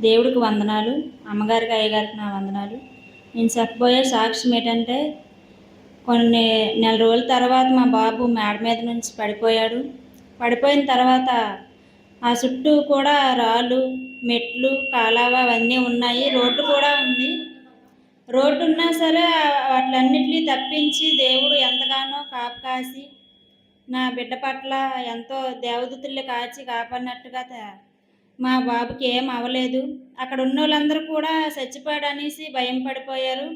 దేవుడికి వందనాలు. అమ్మగారికి, అయ్యగారికి నా వందనాలు. నేను చెప్పబోయే సాక్ష్యం ఏంటంటే, కొన్ని నెల రోజుల తర్వాత మా బాబు మేడ మీద నుంచి పడిపోయాడు. పడిపోయిన తర్వాత ఆ చుట్టూ కూడా రాళ్ళు, మెట్లు, కాలవ అవన్నీ ఉన్నాయి. రోడ్డు కూడా ఉంది. రోడ్డు ఉన్నా సరే వాటిలన్నిటిని తప్పించి దేవుడు ఎంతగానో కాపు కాసి నా బిడ్డ పట్ల ఎంతో దేవదూతల్ని కాచి కాపాడినట్టుగా మా బాబుకి ఏం అవ్వలేదు. అక్కడ ఉన్నోళ్ళందరూ కూడా చచ్చిపోయాడనేసి భయం పడిపోయారు.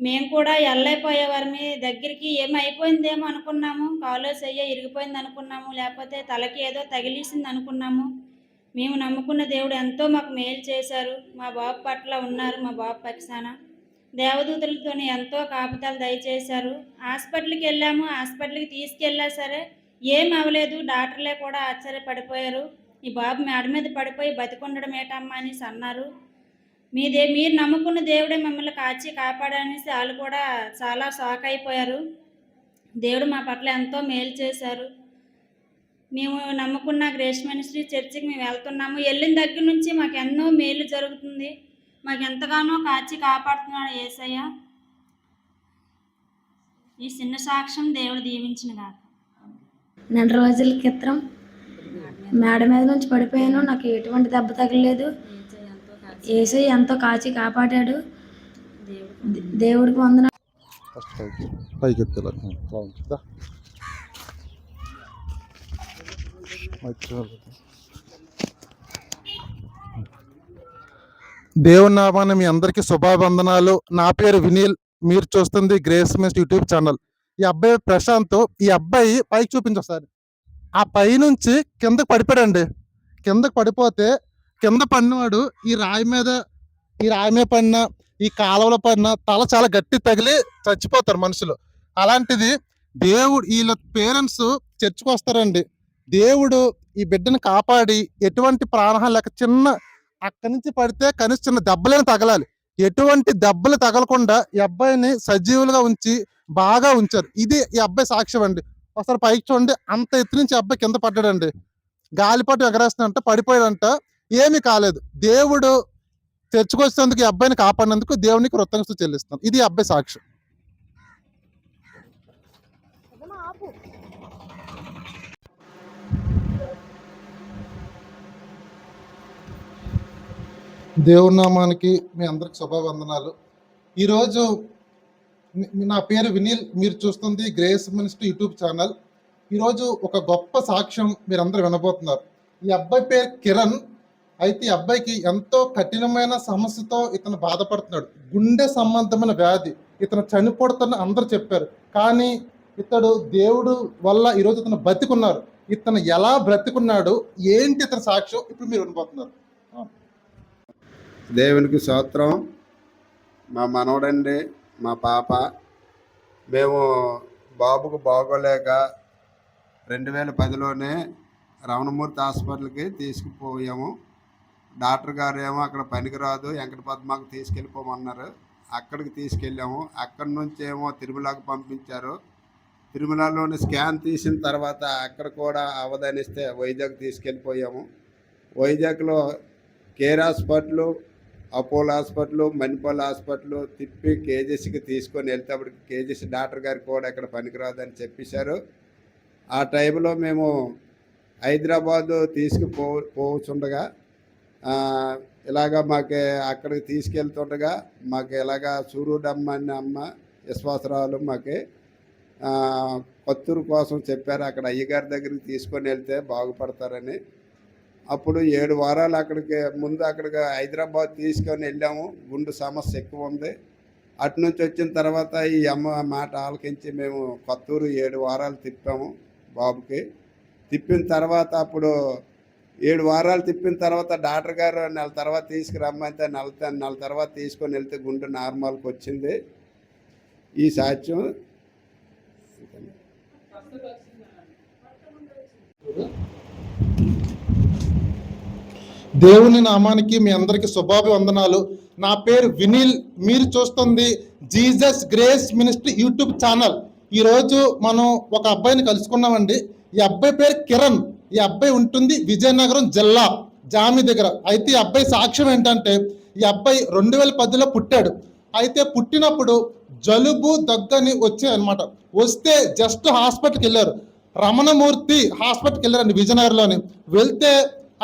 మేము కూడా ఎళ్ళలేకపోయేవారమి. దగ్గరికి ఏమైపోయిందేమో అనుకున్నాము. కాలో చెయ్యో ఇరిగిపోయిందనుకున్నాము. లేకపోతే తలకి ఏదో తగిలేసిందనుకున్నాము. మేము నమ్ముకున్న దేవుడు ఎంతో మాకు మేలు చేశారు. మా బాబు పట్ల ఉన్నారు. మా బాబు పక్షాన దేవదూతలతోని ఎంతో కాపుదల దయచేశారు. హాస్పిటల్‌కి వెళ్ళాము. హాస్పిటల్‌కి తీసుకెళ్ళినా సరే ఏం అవ్వలేదు. డాక్టర్లే కూడా ఆశ్చర్యపడిపోయారు. "ఈ బాబు మేడ మీద పడిపోయి బతికుండడం ఏటమ్మా" అనేసి అన్నారు. మీరు నమ్ముకున్న దేవుడే మిమ్మల్ని కాచి కాపాడనేసి ఆళ్ళు కూడా చాలా షాక్ అయిపోయారు. దేవుడు మా పట్ల ఎంతో మేలు చేశారు. మేము నమ్ముకున్న గ్రేస్ మినిస్ట్రీ చర్చికి మేము వెళ్తున్నాము. వెళ్ళిన దగ్గర నుంచి మాకెన్నో మేలు జరుగుతుంది. మాకెంతగానో కాచి కాపాడుతున్నాడు యేసయ్య. ఈ చిన్న సాక్ష్యం దేవుడు దీవించునుగాక. నెల రోజుల క్రితం మేడ మీద నుంచి పడిపోయాను. నాకు ఎటువంటి దెబ్బ తగలలేదు. యేసయ్య ఎంతో కాచి కాపాడాడు. దేవుడికి వందనాలు. దేవుని నామాన మీ అందరికీ శుభావందనాలు. నా పేరు వినీల్. మీరు చూస్తుంది గ్రేస్ మినిస్ట్రీ యూట్యూబ్ ఛానల్. ఈ అబ్బాయి ప్రశాంత్. ఈ అబ్బాయి పైకి చూపించొకసారి. ఆ పై నుంచి కిందకు పడిపోయాడండి. కిందకు పడిపోతే కింద పడినవాడు ఈ రాయి మీద పడిన, ఈ కాలువలో పడిన తల చాలా గట్టి తగిలి చచ్చిపోతారు మనుషులు. అలాంటిది దేవుడు వీళ్ళ పేరెంట్స్ చర్చకు వస్తారండి. దేవుడు ఈ బిడ్డను కాపాడి ఎటువంటి ప్రాణహాని లేక చిన్న అక్కడి నుంచి పడితే కనీసం చిన్న దెబ్బలైనా తగలాలి. ఎటువంటి దెబ్బలు తగలకుండా ఈ అబ్బాయిని సజీవులుగా ఉంచి బాగా ఉంచారు. ఇది ఈ అబ్బాయి సాక్ష్యం అండి. ఒకసారి పైకి చూడండి. అంత ఎత్తు నుంచి అబ్బాయి కింద పడ్డాడండి. గాలిపటం ఎగరేస్తున్నంట, పడిపోయాడంట. ఏమీ కాలేదు. దేవుడు తెచ్చుకొచ్చినందుకు ఈ అబ్బాయిని కాపాడినందుకు దేవునికి కృతజ్ఞతలు చెల్లిస్తాను. ఇది అబ్బాయి సాక్ష్యం. దేవుని నామానికి మీ అందరికి శుభవందనాలు. ఈరోజు నా పేరు వినీల్. మీరు చూస్తుంది గ్రేస్ మినిస్ట్రీ యూట్యూబ్ ఛానల్. ఈరోజు ఒక గొప్ప సాక్ష్యం మీరందరూ వినబోతున్నారు. ఈ అబ్బాయి పేరు కిరణ్. అయితే ఈ అబ్బాయికి ఎంతో కఠినమైన సమస్యతో ఇతను బాధపడుతున్నాడు. గుండె సంబంధమైన వ్యాధి. ఇతను చనిపోతాడని అందరూ చెప్పారు. కానీ ఇతడు దేవుడు వల్ల ఈరోజు ఇతను బ్రతికున్నారు. ఇతను ఎలా బ్రతికున్నాడు, ఏంటి ఇతని సాక్ష్యం ఇప్పుడు మీరు వినబోతున్నారు. దేవునికి స్తోత్రం. మా మనవడండి, మా పాప. మేము బాబుకు బాగోలేక 2010లోనే రమణమూర్తి హాస్పిటల్కి తీసుకుపోయాము. డాక్టర్ గారు ఏమో అక్కడ పనికిరాదు, వెంకట పద్మకు తీసుకెళ్ళిపోమన్నారు. అక్కడికి తీసుకెళ్ళాము. అక్కడి నుంచి ఏమో తిరుమలకు పంపించారు. తిరుమలలోని స్కాన్ తీసిన తర్వాత అక్కడ కూడా అవదానిస్తే వైజాగ్ తీసుకెళ్ళిపోయాము. వైజాగ్లో care hospital, Apollo hospital, Manipal hospital తిప్పి కేజీసీకి తీసుకొని వెళ్తేప్పటికి కేజీసీ డాక్టర్ గారు కూడా ఇక్కడ పనికిరాదని చెప్పేశారు. ఆ టైంలో మేము హైదరాబాదు పోవచ్చుండగా ఇలాగ మాకు అక్కడికి తీసుకెళ్తుండగా మాకు ఇలాగా సూర్యుడమ్మ అనే అమ్మ విశ్వాసరాలు మాకు కొత్తూరు కోసం చెప్పారు. అక్కడ అయ్యగారి దగ్గరికి తీసుకొని వెళ్తే బాగుపడతారని. అప్పుడు 7 వారాలు అక్కడికి హైదరాబాద్ తీసుకొని వెళ్ళాము. గుండె సమస్య ఎక్కువ ఉంది. అటు నుంచి వచ్చిన తర్వాత ఈ అమ్మ మాట ఆలకించి మేము కొత్తూరు 7 వారాలు తిప్పాము బాబుకి. తిప్పిన తర్వాత అప్పుడు 7 వారాలు తిప్పిన తర్వాత డాక్టర్ గారు నెల తర్వాత తీసుకురమ్మంటే నెల తర్వాత తీసుకొని వెళ్తే గుండె నార్మల్కి వచ్చింది. ఈ సాక్ష్యం దేవుని నామానికి మీ అందరికి శుభాభివందనాలు. నా పేరు వినీల్. మీరు చూస్తుంది Jesus grace ministry YouTube channel. ఈరోజు మనం ఒక అబ్బాయిని కలుసుకున్నామండి. ఈ అబ్బాయి పేరు కిరణ్. ఈ అబ్బాయి ఉంటుంది విజయనగరం జిల్లా జామి దగ్గర. అయితే ఈ అబ్బాయి సాక్ష్యం ఏంటంటే, ఈ అబ్బాయి 2010లో పుట్టాడు. అయితే పుట్టినప్పుడు జలుబు దగ్గని వచ్చాయి అనమాట. వస్తే జస్ట్ హాస్పిటల్కి వెళ్ళారు, రమణమూర్తి హాస్పిటల్కి వెళ్ళారండి విజయనగరంలోని. వెళ్తే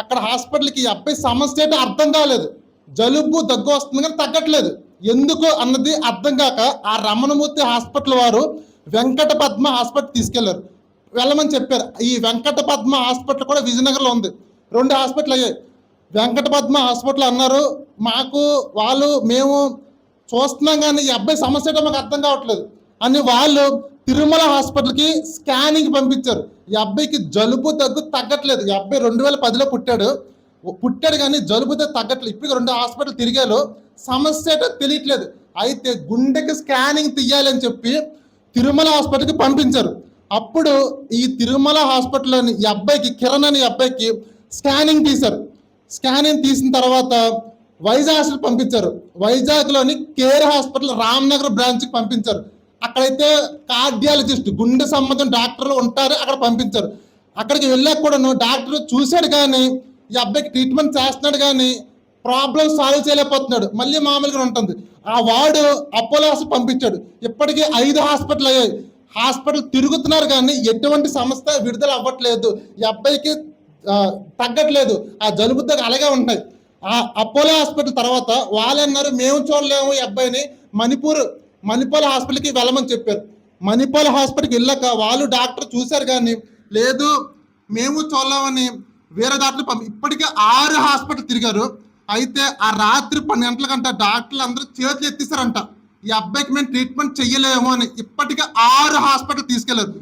అక్కడ హాస్పిటల్కి ఈ అబ్బాయి సమస్య ఏంటో అర్థం కాలేదు. జలుబు దగ్గు వస్తుంది కానీ తగ్గట్లేదు, ఎందుకు అన్నది అర్థం కాక ఆ రమణమూర్తి హాస్పిటల్ వారు వెంకట పద్మ హాస్పిటల్ తీసుకెళ్లారు, వెళ్ళమని చెప్పారు. ఈ వెంకట పద్మ హాస్పిటల్ కూడా విజయనగరంలో ఉంది, 2 హాస్పిటల్ అయ్యాయి. వెంకట పద్మ హాస్పిటల్ అన్నారు, మేము చూస్తున్నాం కానీ ఈ అబ్బాయి సమస్య ఏంటో మాకు అర్థం కావట్లేదు అని వాళ్ళు తిరుమల హాస్పిటల్కి స్కానింగ్ పంపించారు. ఈ అబ్బాయికి జలుబు దగ్గు తగ్గట్లేదు. ఈ అబ్బాయి 2010లో పుట్టాడు కానీ జలుబు దగ్గు తగ్గట్లేదు. ఇప్పటికి 2 హాస్పిటల్ తిరిగారు, సమస్య ఏంటో తెలియట్లేదు. అయితే గుండెకి స్కానింగ్ తీయాలని చెప్పి తిరుమల హాస్పిటల్కి పంపించారు. అప్పుడు ఈ తిరుమల హాస్పిటల్లోని ఈ అబ్బాయికి, కిరణ్ అనే అబ్బాయికి స్కానింగ్ తీశారు. స్కానింగ్ తీసిన తర్వాత వైజాగ్ హాస్పిటల్ పంపించారు. వైజాగ్లోని కేర్ హాస్పిటల్ రామ్నగర్ బ్రాంచ్కి పంపించారు. అక్కడైతే కార్డియాలజిస్ట్, గుండె సంబంధం డాక్టర్లు ఉంటారు, అక్కడ పంపించారు. అక్కడికి వెళ్ళాక కూడాను డాక్టర్ చూశాడు కానీ ఈ అబ్బాయికి ట్రీట్మెంట్ చేస్తున్నాడు కానీ ప్రాబ్లం సాల్వ్ చేయలేకపోతున్నాడు, మళ్ళీ మామూలుగా ఉంటుంది. ఆ వార్డు అపోలో హాస్పిటల్ పంపించాడు. ఇప్పటికీ 5 హాస్పిటల్ అయ్యాయి. హాస్పిటల్ తిరుగుతున్నారు కానీ ఎటువంటి సమస్య విడుదల అవ్వట్లేదు. ఈ అబ్బాయికి తగ్గట్లేదు, ఆ జలుబు దగ్గర అలాగే ఉంటాయి. ఆ అపోలో హాస్పిటల్ తర్వాత వాళ్ళు అన్నారు, మేము చూడలేము ఈ అబ్బాయిని, మణిపాల్ హాస్పిటల్కి వెళ్ళమని చెప్పారు. మణిపాల్ హాస్పిటల్కి వెళ్ళాక వాళ్ళు డాక్టర్ చూశారు కానీ లేదు మేము చూడలేమని వేరే డాక్టర్ ఇప్పటికే 6 హాస్పిటల్ తిరిగారు. అయితే ఆ రాత్రి 12 గంటలకంట డాక్టర్లు అందరూ చేతులు ఎత్తిస్తారంట, ఈ అబ్బాయికి మేము ట్రీట్మెంట్ చెయ్యలేము అని. ఇప్పటికే 6 హాస్పిటల్ తీసుకెళ్లారు.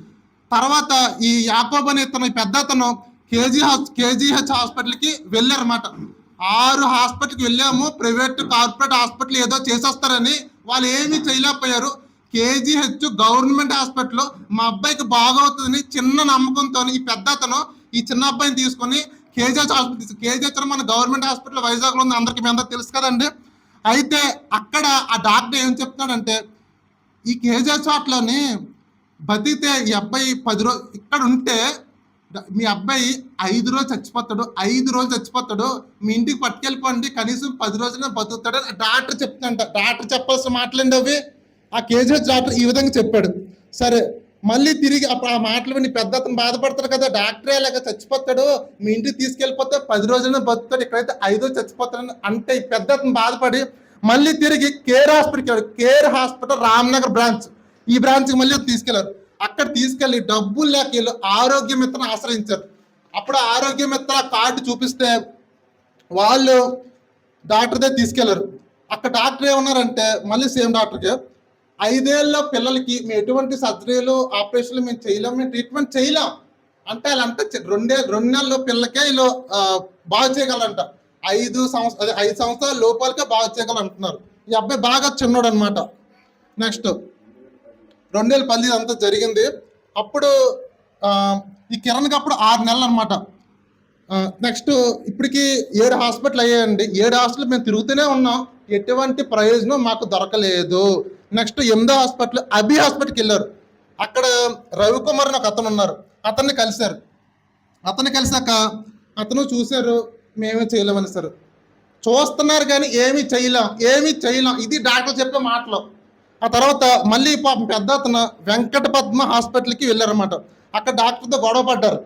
తర్వాత ఈ యాకోబ్ అనే ఈ పెద్ద అతను కేజీహెచ్ హాస్పిటల్కి వెళ్ళారన్నమాట. 6 హాస్పిటల్కి వెళ్ళాము, ప్రైవేట్ కార్పొరేట్ హాస్పిటల్ ఏదో చేసేస్తారని వాళ్ళు ఏమీ చేయలేకపోయారు. కేజీహెచ్ గవర్నమెంట్ హాస్పిటల్ మా అబ్బాయికి బాగవుతుందని చిన్న నమ్మకంతో ఈ పెద్ద అతను ఈ చిన్న అబ్బాయిని తీసుకొని కేజీహెచ్ హాస్పిటల్, కేజీహెచ్ మన గవర్నమెంట్ హాస్పిటల్ వైజాగ్లో ఉంది, అందరికీ మీ అందరూ తెలుసు కదండి. అయితే అక్కడ ఆ డాక్టర్ ఏం చెప్తున్నాడంటే, ఈ కేజీహెచ్ హాస్పిటల్లోని బతికితే ఈ అబ్బాయి 10 రోజులు ఇక్కడ ఉంటే మీ అబ్బాయి 5 రోజులు చచ్చిపోతాడు, 5 రోజులు చచ్చిపోతాడు, మీ ఇంటికి పట్టుకెళ్ళిపోండి, కనీసం 10 రోజులనే బతుకుతాడు డాక్టర్ చెప్తాడంట. డాక్టర్ చెప్పాల్సిన మాటలండి అవి. ఆ కేజీహెచ్ డాక్టర్ ఈ విధంగా చెప్పాడు. సరే, మళ్ళీ తిరిగి అప్పుడు ఆ మాటలు విని పెద్ద అతను బాధపడతాడు కదా, డాక్టరే అలాగ చచ్చిపోతాడు, మీ ఇంటికి తీసుకెళ్ళిపోతే 10 రోజులనే బతుకుతాడు, ఇక్కడైతే 5 రోజులు చచ్చిపోతాడని అంటే ఈ పెద్ద అతను బాధపడి మళ్ళీ తిరిగి కేర్ హాస్పిటల్ రామ్నగర్ బ్రాంచ్, ఈ బ్రాంచ్కి మళ్ళీ తీసుకెళ్లారు. అక్కడ తీసుకెళ్లి డబ్బులు లేక వీళ్ళు ఆరోగ్య మిత్రను ఆశ్రయించారు. అప్పుడు ఆరోగ్య మిత్ర కార్డు చూపిస్తే వాళ్ళు డాక్టర్ దగ్గర తీసుకెళ్లారు. అక్కడ డాక్టర్ ఏమన్నారంటే, మళ్ళీ సేమ్ డాక్టర్కి, 5 ఏళ్ళ పిల్లలకి మేము ఎటువంటి సర్జరీలు ఆపరేషన్లు మేము చేయలేము, మేము ట్రీట్మెంట్ చేయలేం అంటే వాళ్ళంటే 2 నెలల పిల్లకే వీళ్ళు బాగు చేయగలరంట. 5 సంవత్సరాల లోపలికే బాగు చేయగలరు అంటున్నారు. ఈ అబ్బాయి బాగా చిన్నోడు అనమాట. నెక్స్ట్ 2010 అంతా జరిగింది. అప్పుడు ఈ కిరణ్కి అప్పుడు 6 నెలలు అనమాట. నెక్స్ట్ ఇప్పటికి 7 హాస్పిటల్ అయ్యాయండి. 7 హాస్పిటల్ మేము తిరుగుతూనే ఉన్నాం, ఎటువంటి ప్రయోజనం మాకు దొరకలేదు. నెక్స్ట్ 8వ హాస్పిటల్ అభి హాస్పిటల్కి వెళ్ళారు. అక్కడ రవికుమార్ అని ఒక అతను ఉన్నారు, అతన్ని కలిశారు. అతన్ని కలిసాక అతను చూశారు, మేమే చేయలేమని సార్ చూస్తున్నారు కానీ ఏమీ చేయలేం, ఇది డాక్టర్ చెప్పే మాటలు. ఆ తర్వాత మళ్ళీ పాపం పెద్ద అతను వెంకట పద్మ హాస్పిటల్కి వెళ్ళారన్నమాట. అక్కడ డాక్టర్తో గొడవ పడ్డారు.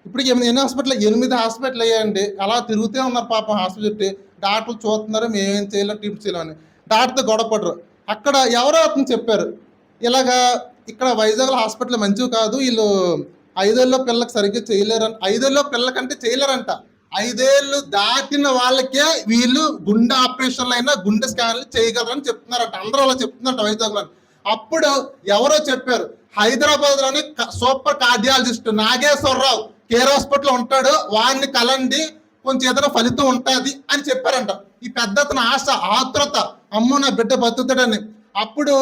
ఇప్పటికి ఎన్ని హాస్పిటల్ 8 హాస్పిటల్ అయ్యాయండి. అలా తిరుగుతూ ఉన్నారు పాపం హాస్పిటల్. డాక్టర్లు చూస్తున్నారు, మేమేం చేయలేం, ట్రీట్ చేయలేమని డాక్టర్తో గొడవ పడ్డారు. అక్కడ ఎవరో అతను చెప్పారు, ఇలాగా ఇక్కడ వైజాగ్లో హాస్పిటల్ మంచివి కాదు, వీళ్ళు 5 ఏళ్ళ పిల్లకి సరిగ్గా చేయలేరంట. 5 ఏళ్ళ పిల్లకంటే చేయలేరంట. 5 ఏళ్ళు దాటిన వాళ్ళకే వీళ్ళు గుండె ఆపరేషన్లు అయినా గుండె స్కాన్లు చేయగలరని చెప్తున్నారంట. అందరూ అలా చెప్తున్నారంట వైజాగ్లో. అప్పుడు ఎవరో చెప్పారు, హైదరాబాద్లోని super cardiologist Nageswara Rao Care Hospital ఉంటాడు, వాడిని కలండి, కొంచెం ఏదైనా ఫలితం ఉంటుంది అని చెప్పారంట. ఈ పెద్ద అతను ఆశ, ఆతృత, అమ్మో నా బిడ్డ బతుకుతాడని. అప్పుడు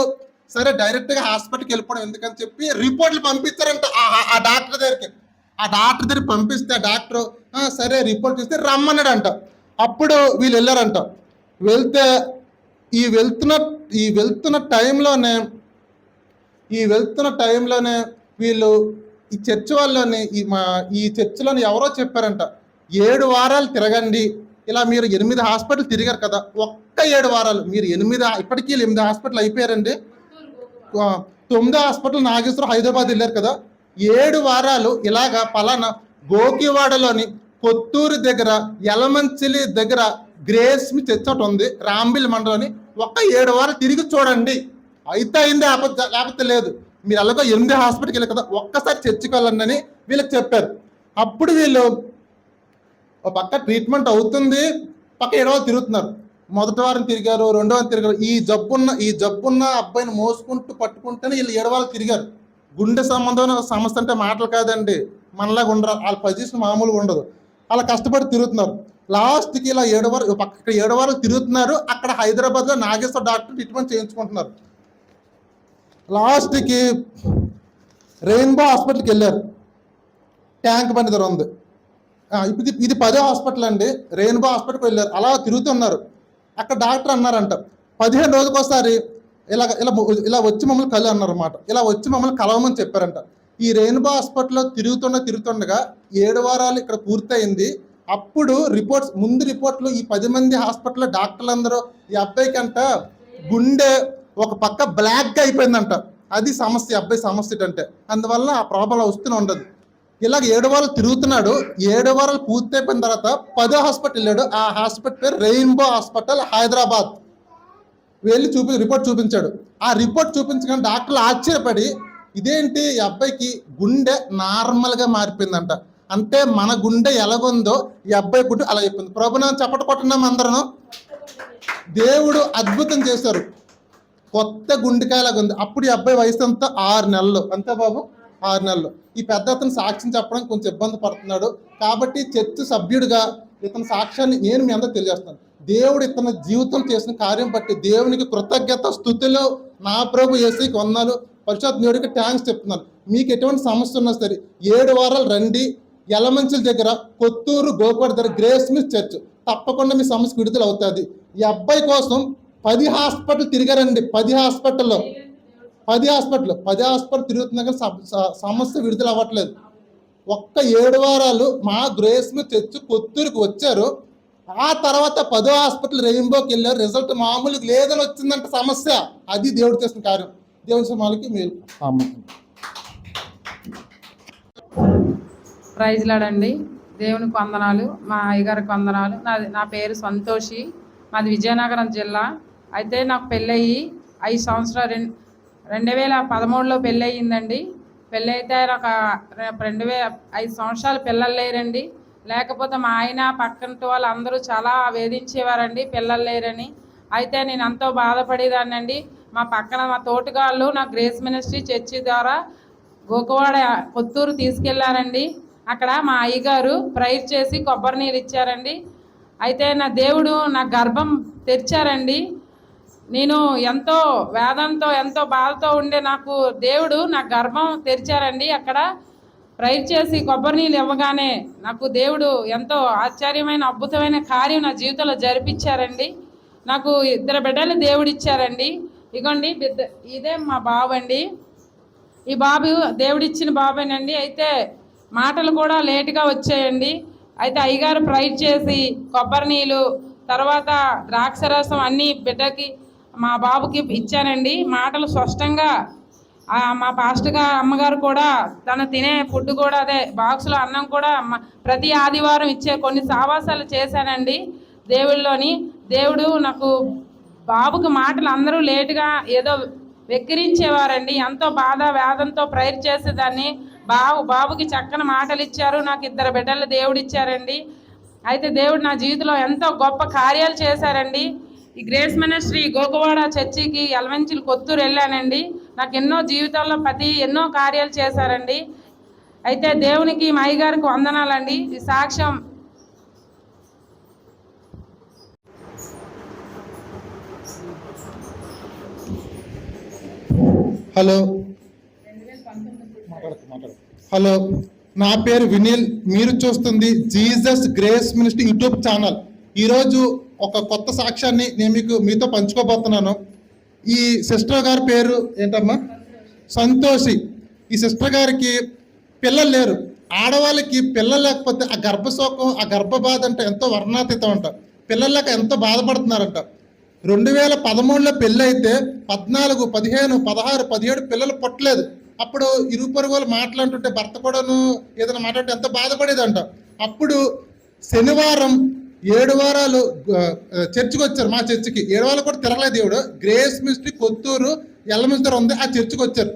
సరే డైరెక్ట్గా హాస్పిటల్కి వెళ్ళిపోవడం ఎందుకని చెప్పి రిపోర్ట్లు పంపించారంట ఆ డాక్టర్ దగ్గరికి. ఆ డాక్టర్ దగ్గరికి పంపిస్తే ఆ డాక్టర్ సరే రిపోర్ట్ చూస్తే రమ్మన్నాడంట. అప్పుడు వీళ్ళు వెళ్ళారంట. వెళ్తే ఈ వెళ్తున్న టైంలోనే వీళ్ళు ఈ చర్చ్ వాళ్ళని ఈ చర్చిలోని ఎవరో చెప్పారంట, 7 వారాలు తిరగండి. ఇలా మీరు 8 హాస్పిటల్ తిరిగారు కదా, ఒక్క 7 వారాలు మీరు 8 హాస్పిటల్ అయిపోయారండి. 9 హాస్పిటల్ నాగేశ్వరం హైదరాబాద్ వెళ్ళారు కదా. 7 వారాలు ఇలాగా పలానా గోకివాడలోని కొత్తూరు దగ్గర యలమంచిలి దగ్గర గ్రేస్ చర్చ్ ఒకటి ఉంది, రాంబిల్ మండలని. ఒక్క 7 వారాలు తిరిగి చూడండి. అయితే అయింది, లేకపోతే లేదు. మీరు అలాగో 8 హాస్పిటల్కి వెళ్ళారు కదా, ఒక్కసారి చర్చికి వెళ్ళండి అని వీళ్ళకి చెప్పారు. అప్పుడు వీళ్ళు ఒక పక్క ట్రీట్మెంట్ అవుతుంది, పక్క 7 వారాలు తిరుగుతున్నారు. మొదటి వారం తిరిగారు, 2వ వారం తిరిగారు. ఈ జబ్బున్న అబ్బాయిని మోసుకుంటూ పట్టుకుంటేనే వీళ్ళు 7 వారాలు తిరిగారు. గుండె సంబంధమైన సమస్య అంటే మాటలు కాదండి, మనలాగా ఉండరు, వాళ్ళ పొజిషన్ మామూలుగా ఉండదు. అలా కష్టపడి తిరుగుతున్నారు. లాస్ట్కి ఇలా 7 వారాలు పక్క 7 వారాలు తిరుగుతున్నారు. అక్కడ హైదరాబాద్లో నాగేశ్వర డాక్టర్ ట్రీట్మెంట్ చేయించుకుంటున్నారు. లాస్ట్కి రెయిన్బో హాస్పిటల్కి వెళ్ళారు, ట్యాంక్ బండి దగ్గర ఉంది. ఇది 10వ హాస్పిటల్ అండి. రెయిన్బో హాస్పిటల్కి వెళ్ళారు. అలా తిరుగుతున్నారు. అక్కడ డాక్టర్ అన్నారంట, 15 రోజులకు ఒకసారి ఇలా వచ్చి మమ్మల్ని కలు అన్నారు అన్నమాట. ఇలా వచ్చి మమ్మల్ని కలవమని చెప్పారంట. ఈ రెయిన్బో హాస్పిటల్లో తిరుగుతుండగా 7 వారాలు ఇక్కడ పూర్తయింది. అప్పుడు ముందు రిపోర్ట్లు ఈ 10 మంది హాస్పిటల్లో డాక్టర్లు అందరూ ఈ అబ్బాయికి అంట గుండె ఒక పక్క బ్లాక్గా అయిపోయిందంట. అది సమస్య, అబ్బాయి సమస్య అంటే. అందువల్ల ఆ ప్రాబ్లం వస్తూనే ఉండదు. ఇలాగ 7 వారాలు తిరుగుతున్నాడు. 7 వారాలు పూర్తి అయిపోయిన తర్వాత 10వ హాస్పిటల్ వెళ్ళాడు. ఆ హాస్పిటల్ పేరు రెయిన్బో హాస్పిటల్ హైదరాబాద్. వెళ్ళి రిపోర్ట్ చూపించాడు. ఆ రిపోర్ట్ చూపించగానే డాక్టర్లు ఆశ్చర్యపడి, ఇదేంటి ఈ అబ్బాయికి గుండె నార్మల్గా మారిపోయిందంట. అంటే మన గుండె ఎలాగుందో ఈ అబ్బాయి గుండె అలా అయిపోయింది. ప్రభునామం చప్పట కొట్టున్నాం అందరం. దేవుడు అద్భుతం చేశారు, కొత్త గుండెకాయలాగా ఉంది. అప్పుడు ఈ అబ్బాయి వయసు అంతా 6 నెలలు. అంతే బాబు, 6 నెలలు. ఈ పెద్ద అతను సాక్ష్యం చెప్పడానికి కొంచెం ఇబ్బంది పడుతున్నాడు. కాబట్టి చర్చ్ సభ్యుడిగా ఇతని సాక్ష్యాన్ని నేను మీ అందరూ తెలియజేస్తాను. దేవుడు ఇతని జీవితం చేసిన కార్యం బట్టి దేవునికి కృతజ్ఞత స్తుతులు. నా ప్రభు యేసుకి వందనాలు, పరిశుద్ధ దేవుడికి థ్యాంక్స్ చెప్తున్నాను. మీకు ఎటువంటి సమస్య ఉన్నా సరే 7 వారాలు రండి. యలమంచిల దగ్గర కొత్తూరు గోకువాడ దగ్గర గ్రేస్ చర్చ్. తప్పకుండా మీ సమస్య విడుదల అవుతుంది. ఈ అబ్బాయి కోసం 10 హాస్పిటల్ తిరిగారండి. 10 హాస్పిటల్ తిరుగుతున్నా కానీ సమస్య విడుదల అవ్వట్లేదు. ఒక్క 7 వారాలు మా గ్రేస్ చర్చ్ కొత్తూరుకు వచ్చారు. ఆ తర్వాత 10వ హాస్పిటల్ రెయిన్బోకి వెళ్ళారు. రిజల్ట్ మామూలుగా లేదని వచ్చిందంట సమస్య. అది దేవుడు చేసిన కార్యం. దేవుని సమాలకి మీరు ప్రైజ్ లాడండి. దేవునికి వందనాలు, మా అయ్యగారికి వందనాలు. నా పేరు సంతోషి, మాది విజయనగరం జిల్లా. అయితే నాకు పెళ్ళయి 5 సంవత్సరాలు 2013లో పెళ్ళి అయ్యిందండి. పెళ్ళి అయితే నాకు 5 సంవత్సరాలు పిల్లలు లేరండి. లేకపోతే మా ఆయన పక్కన వాళ్ళు అందరూ చాలా వేధించేవారండి పిల్లలు లేరని. అయితే నేను ఎంతో బాధపడేదాన్నండి. మా పక్కన మా తోటగాళ్ళు నా గ్రేస్ మినిస్ట్రీ చర్చి ద్వారా గోకువాడ కొత్తూరు తీసుకెళ్లారండి. అక్కడ మా అయ్యగారు ప్రేయర్ చేసి కొబ్బరి నీళ్ళు ఇచ్చారండి. అయితే నా దేవుడు నా గర్భం తెరిచారండి. నేను ఎంతో వేదంతో ఎంతో బాధతో ఉండే నాకు దేవుడు నా గర్భం తెరిచారండి. అక్కడ ప్రేయర్ చేసి కొబ్బరి నీళ్ళు ఇవ్వగానే నాకు దేవుడు ఎంతో ఆశ్చర్యమైన అద్భుతమైన కార్యం నా జీవితంలో జరిపించారండి. నాకు 2 బిడ్డలు దేవుడు ఇచ్చారండి. ఇగోండి ఇదే మా బాబు అండి. ఈ బాబు దేవుడిచ్చిన బాబేనండి. అయితే మాటలు కూడా లేటుగా వచ్చాయండి. అయితే అయ్యగారు ప్రేయర్ చేసి కొబ్బరి నీళ్ళు తర్వాత ద్రాక్షరసం అన్నీ బిడ్డకి మా బాబుకి ఇచ్చానండి. మాటలు స్పష్టంగా మా పాస్టర్ గారు అమ్మగారు కూడా తను తినే ఫుడ్ కూడా అదే బాక్స్లో అన్నం కూడా ప్రతి ఆదివారం ఇచ్చే కొన్ని సావాసాలు చేశానండి దేవుళ్ళలోని. దేవుడు నాకు బాబుకి మాటలు అందరూ లేటుగా ఏదో వెక్కిరించేవారండి. ఎంతో బాధ వేదంతో ప్రేయర్ చేసేదాన్ని. బాబుకి చక్కని మాటలు ఇచ్చారు. నాకు 2 బిడ్డలు దేవుడు ఇచ్చారండి. అయితే దేవుడు నా జీవితంలో ఎంతో గొప్ప కార్యాలు చేశారండి. ఈ గ్రేస్ మినిస్ట్రీ గోకువాడ చర్చికి యలమంచిలి కొత్తూరు వెళ్ళానండి. నాకు జీవితంలో ఎన్నో కార్యాలు చేశారండి. అయితే దేవునికి మా అయ్యగారికి వందనాలండి. ఈ సాక్ష్యం హలో, నా పేరు వినీల్. మీరు చూస్తుంది Jesus grace ministry YouTube channel. ఈరోజు ఒక కొత్త సాక్ష్యాన్ని నేను మీతో పంచుకోబోతున్నాను. ఈ సిస్టర్ గారి పేరు ఏంటమ్మా? సంతోషి. ఈ సిస్టర్ గారికి పిల్లలు లేరు. ఆడవాళ్ళకి పిల్లలు లేకపోతే ఆ గర్భశోకం, ఆ గర్భబాధ అంటే ఎంతో వర్ణాతీతం అంట. పిల్లలు లేక ఎంతో బాధపడుతున్నారంట. 2013లో పెళ్ళి అయితే 14, 15, 16, 17 పిల్లలు పుట్టలేదు. అప్పుడు ఇరుగు పొరుగు వాళ్ళు మాట్లాడుతుంటే భర్త కూడాను ఏదైనా మాట్లాడితే ఎంతో బాధపడేదంట. అప్పుడు శనివారం 7 వారాలు చర్చికి వచ్చారు, మా చర్చికి. 7 వారాలు కూడా తిరగలేదు దేవుడు. గ్రేస్ మినిస్ట్రీ కొత్తూరు ఎల్లమిస్టర్ ఉంది, ఆ చర్చికి వచ్చారు.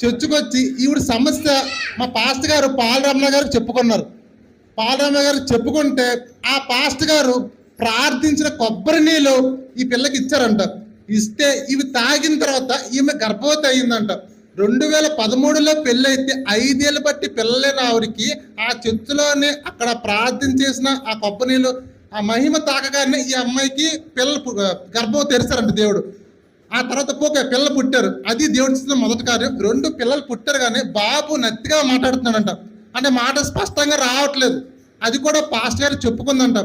చర్చికి వచ్చి ఈవిడ సమస్య మా పాస్టర్ గారు పాలరమణ గారికి చెప్పుకున్నారు. పాలరమణ గారికి చెప్పుకుంటే ఆ పాస్టర్ గారు ప్రార్థించిన కొబ్బరి నీళ్ళు ఈ పిల్లకి ఇచ్చారంట. ఇస్తే ఇవి తాగిన తర్వాత ఈమె గర్భవతి అయిందంట. 2013లో పెళ్ళి అయితే 5 ఏళ్ళు బట్టి పిల్లలేని ఆవిడికి ఆ చర్చిలోనే అక్కడ ప్రార్థన చేసిన ఆ కొబ్బరి నీళ్ళు ఆ మహిమ తాకగానే ఈ అమ్మాయికి పిల్లలు గర్భవతి తెరిచారంట దేవుడు. ఆ తర్వాత పిల్లలు పుట్టారు. అది దేవుడు ఇచ్చిన మొదటి కార్యం. 2 పిల్లలు పుట్టారు, కానీ బాబు నత్తిగా మాట్లాడుతున్నాడంట. అంటే మాట స్పష్టంగా రావట్లేదు. అది కూడా పాస్టర్ గారు చెప్పుకుందంట.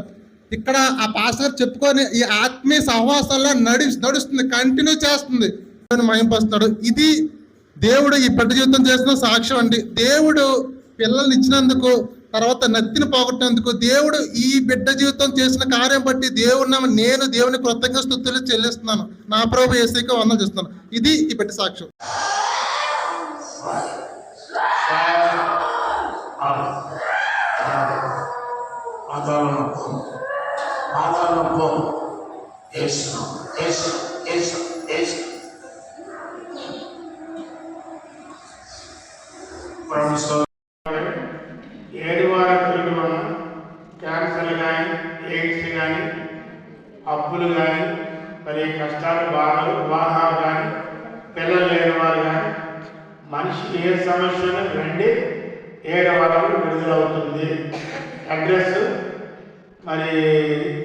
ఇక్కడ ఆ పాస్టర్ గారు చెప్పుకొని ఈ ఆత్మీయ సహవాసంలో నడుస్తుంది, కంటిన్యూ చేస్తుంది, మహింపరుస్తున్నాడు. ఇది దేవుడు ఈ బిడ్డ జీవితం చేసిన సాక్ష్యం అండి. దేవుడు పిల్లల్ని ఇచ్చినందుకు, తర్వాత నత్తిని పోగొట్టినందుకు, దేవుడు ఈ బిడ్డ జీవితం చేసిన కార్యం బట్టి నేను దేవుని కృతజ్ఞ స్తుతులు చెల్లిస్తున్నాను. నా ప్రభు యేసుకే వందనం చేస్తున్నాను. ఇది ఈ బిడ్డ సాక్ష్యం. ఏడు వారాల తిరుగుడు వలన క్యాన్సర్ కానీ, ఎయిడ్స్ కానీ, అప్పులు కానీ, మరి కష్టాలు, బాధలు, వివాహాలు కానీ, పిల్లలు లేని వారు కానీ, మనిషి ఏ సమస్యను రండి 7 వారాలు విడుదలవుతుంది. అడ్రస్ మరి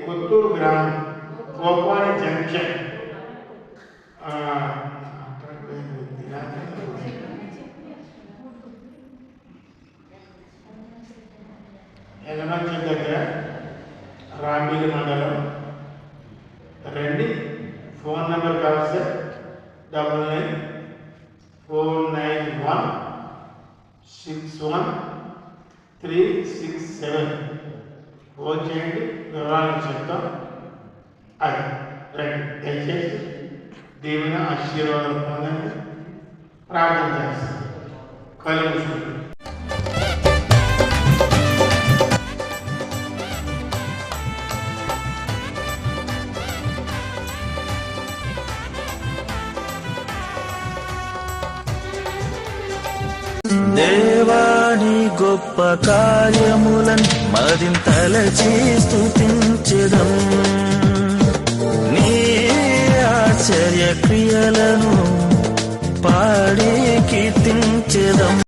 కొత్తూరు గ్రామం, గోపాని జంక్షన్, ఎలమంచి దగ్గర, రామీలి మండలం. రండి. ఫోన్ నెంబర్ కావాలి సార్, 9949161367. ఫోన్ చేయండి, వివరాలు చెప్తాం. అది రండి. దయచేసి దేవుని ఆశీర్వాదాలు పొందండి. ప్రార్థన చేస్తాం. కళ్ళు మూసుకోండి. దేవాని గొప్ప కార్యములన్ మదింతలచి స్తుతించెదం, నీ ఆశ్చర్య క్రియలను పాడి కీర్తించెదం.